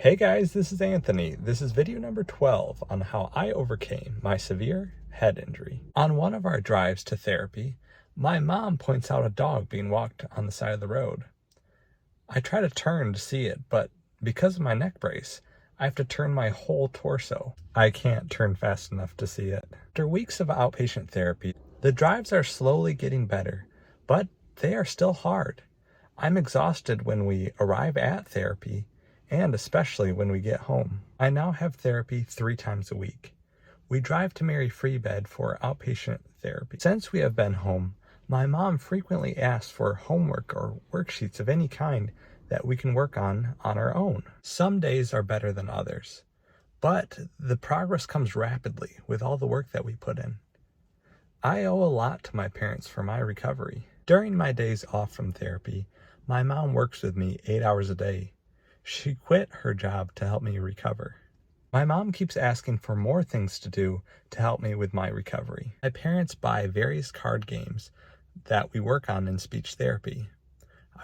Hey guys, this is Anthony. This is video number 12 on how I overcame my severe head injury. On one of our drives to therapy, my mom points out a dog being walked on the side of the road. I try to turn to see it, but because of my neck brace, I have to turn my whole torso. I can't turn fast enough to see it. After weeks of outpatient therapy, the drives are slowly getting better, but they are still hard. I'm exhausted when we arrive at therapy, and especially when we get home. I now have therapy 3 times a week. We drive to Mary Free Bed for outpatient therapy. Since we have been home, my mom frequently asks for homework or worksheets of any kind that we can work on our own. Some days are better than others, but the progress comes rapidly with all the work that we put in. I owe a lot to my parents for my recovery. During my days off from therapy, my mom works with me 8 hours a day. She quit her job to help me recover. My mom keeps asking for more things to do to help me with my recovery. My parents buy various card games that we work on in speech therapy.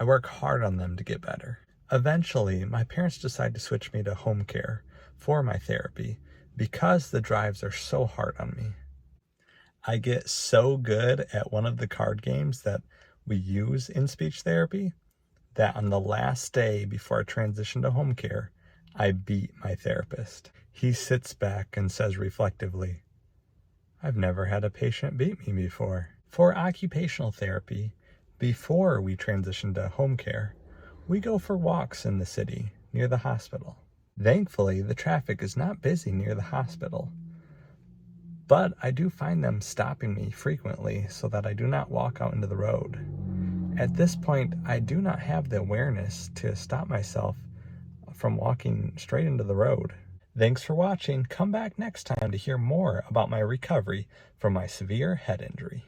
I work hard on them to get better. Eventually, my parents decide to switch me to home care for my therapy because the drives are so hard on me. I get so good at one of the card games that we use in speech therapy that on the last day before I transition to home care, I beat my therapist. He sits back and says reflectively, "I've never had a patient beat me before." For occupational therapy, before we transition to home care, we go for walks in the city near the hospital. Thankfully, the traffic is not busy near the hospital, but I do find them stopping me frequently so that I do not walk out into the road. At this point, I do not have the awareness to stop myself from walking straight into the road. Thanks for watching. Come back next time to hear more about my recovery from my severe head injury.